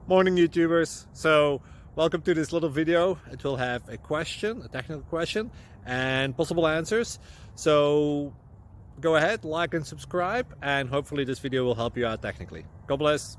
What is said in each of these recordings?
Morning, YouTubers. So welcome to this little video. It will have a question, a technical question, and possible answers. So go ahead, like and subscribe, and hopefully this video will help you out technically. God bless.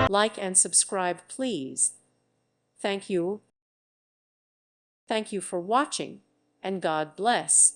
Like and subscribe, please. Thank you. Thank you for watching, and God bless.